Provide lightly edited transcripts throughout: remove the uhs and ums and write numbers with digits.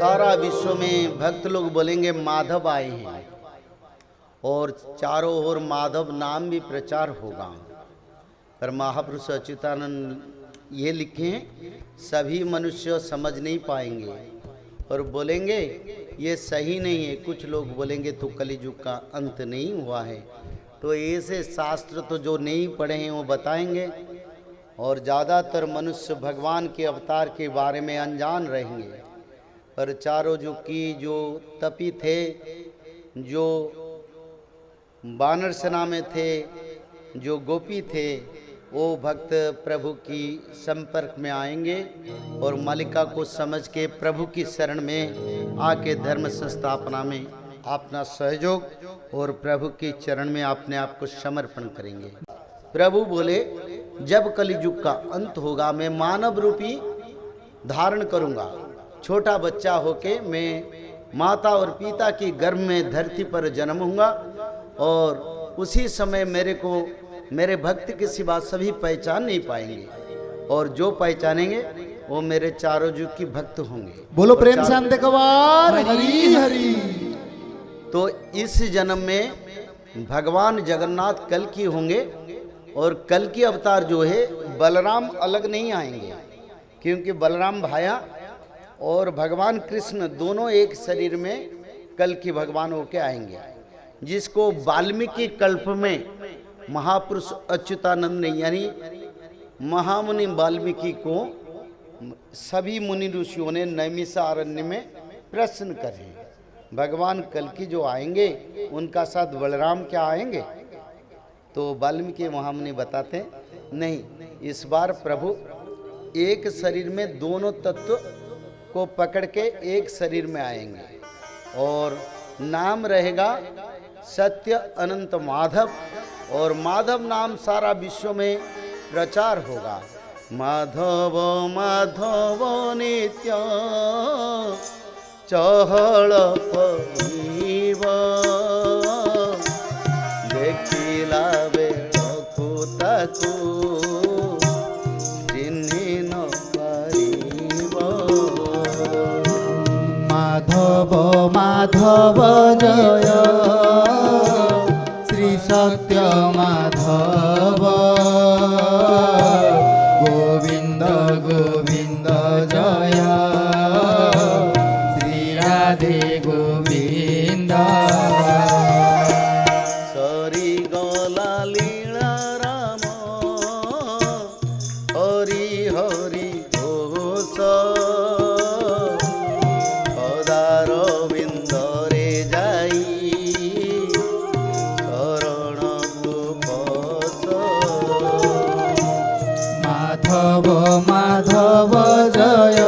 सारा विश्व में भक्त लोग बोलेंगे माधव आए हैं और चारों ओर माधव नाम भी प्रचार होगा। पर महापुरुष अच्युतानंद ये लिखे हैं, सभी मनुष्य समझ नहीं पाएंगे और बोलेंगे ये सही नहीं है। कुछ लोग बोलेंगे तो कलियुग का अंत नहीं हुआ है। तो ऐसे शास्त्र तो जो नहीं पढ़े हैं वो बताएंगे और ज़्यादातर मनुष्य भगवान के अवतार के बारे में अनजान रहेंगे। पर चारों जो तपी थे, जो वानर सेना में थे, जो गोपी थे, वो भक्त प्रभु की संपर्क में आएंगे और मालिका को समझ के प्रभु की शरण में आके धर्म संस्थापना में अपना सहयोग और प्रभु की चरण में अपने आप को समर्पण करेंगे। प्रभु बोले जब कलियुग का अंत होगा मैं मानव रूपी धारण करूंगा। छोटा बच्चा होके मैं माता और पिता की गर्भ में धरती पर जन्म होऊंगा और उसी समय मेरे भक्त के सिवा सभी पहचान नहीं पाएंगे और जो पहचानेंगे वो मेरे चारों जुग की भक्त होंगे। बोलो प्रेम शांति कवार हरि हरि। तो इस जन्म में भगवान जगन्नाथ कल की होंगे और कल की अवतार जो है बलराम अलग नहीं आएंगे, क्योंकि बलराम भाया और भगवान कृष्ण दोनों एक शरीर में कल की भगवान होके आएंगे, जिसको वाल्मीकि कल्प में महापुरुष अच्युतानंद ने यानी महामुनि वाल्मीकि को सभी मुनि ऋषियों ने नैमिषारण्य में प्रश्न करे भगवान कल की जो आएंगे उनका साथ बलराम क्या आएंगे? तो वाल्मीकि महामुनि बताते नहीं, इस बार प्रभु एक शरीर में दोनों तत्व को पकड़ के एक शरीर में आएंगे और नाम रहेगा सत्य अनंत माधव और माधव नाम सारा विश्व में प्रचार होगा। माधव माधव नित्य चहल पीव देखिला बेलकु ताकू चिन्हि न पारिब। माधव माधव जय श्री सत्य माधव गोविंद गोविंद जय श्री राधे गोविंद। सरी गला लीला राम हरि हरि घोष पदार बिंदरे जाई शरण गोपस। माधव माधव जय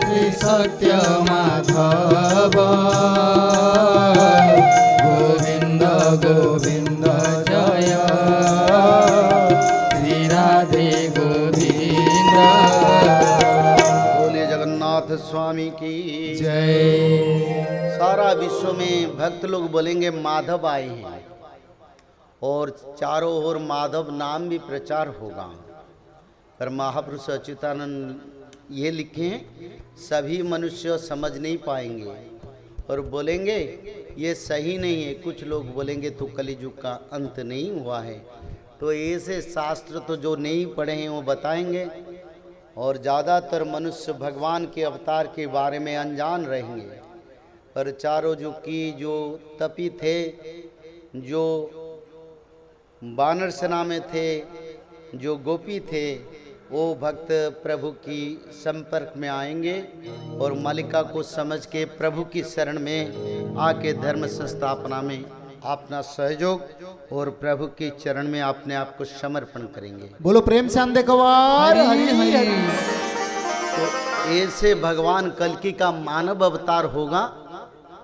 श्री सत्य माधव गोविंद गोविंद जय श्री राधे गोविंद। बोले जगन्नाथ स्वामी की जय। सारा विश्व में भक्त लोग बोलेंगे माधव आए हैं और चारों ओर माधव नाम भी प्रचार होगा। पर महापुरुष अच्युतानंद ये लिखे हैं, सभी मनुष्य समझ नहीं पाएंगे और बोलेंगे ये सही नहीं है। कुछ लोग बोलेंगे तो कलियुग का अंत नहीं हुआ है। तो ऐसे शास्त्र तो जो नहीं पढ़े हैं वो बताएंगे और ज़्यादातर मनुष्य भगवान के अवतार के बारे में अनजान रहेंगे। पर चारों जो तपी थे, जो वानर सेना में थे, जो गोपी थे, वो भक्त प्रभु की संपर्क में आएंगे और मालिका को समझ के प्रभु की शरण में आके धर्म संस्थापना में अपना सहयोग और प्रभु की चरण में अपने आप को समर्पण करेंगे। बोलो प्रेम शांति कवार हरि हरि। तो ऐसे भगवान कल्कि का मानव अवतार होगा।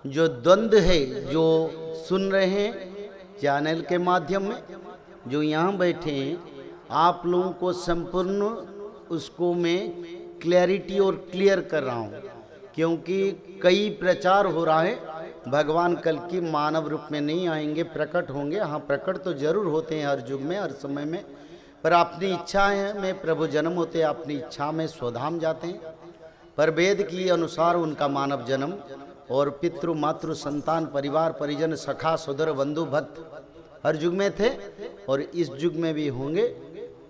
जो द्वंद्व है जो सुन रहे हैं चैनल के माध्यम में, जो यहाँ बैठे हैं, आप लोगों को संपूर्ण उसको मैं क्लैरिटी और क्लियर कर रहा हूँ, क्योंकि कई प्रचार हो रहा है भगवान कल की मानव रूप में नहीं आएंगे, प्रकट होंगे। हाँ, प्रकट तो जरूर होते हैं हर युग में, हर समय में, पर अपनी इच्छा है में प्रभु जन्म होते हैं, अपनी इच्छा में स्वधाम जाते हैं। पर वेद की अनुसार उनका मानव जन्म और पितृ मातृ संतान परिवार परिजन सखा सोदर बंधु भक्त हर युग में थे और इस युग में भी होंगे।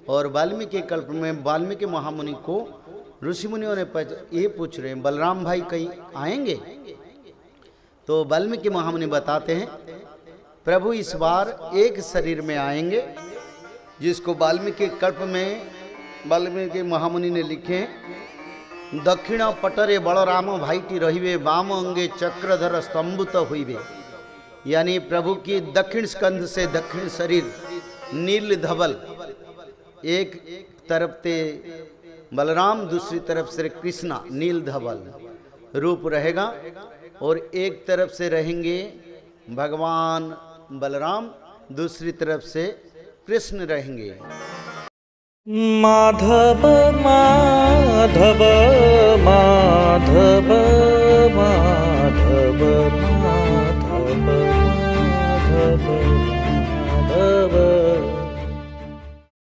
और वाल्मीकि कल्प में वाल्मीकि महामुनि को ऋषि मुनियों ने ये पूछ रहे हैं बलराम भाई कहीं आएंगे? तो वाल्मीकि महामुनि बताते हैं प्रभु इस बार एक शरीर में आएंगे, जिसको वाल्मीकि कल्प में वाल्मीकि महामुनि ने लिखे हैं दक्षिण पटरे बलराम भाईटी रहिवे वाम अंगे चक्रधर स्तंभुत हुईवे। यानी प्रभु की दक्षिण स्कंध से दक्षिण शरीर नील धवल, एक तरफ से बलराम दूसरी तरफ से कृष्णा नील धवल रूप रहेगा और एक तरफ से रहेंगे भगवान बलराम, दूसरी तरफ से कृष्ण रहेंगे। माधव माधव माधव माधव माधव माधव माधव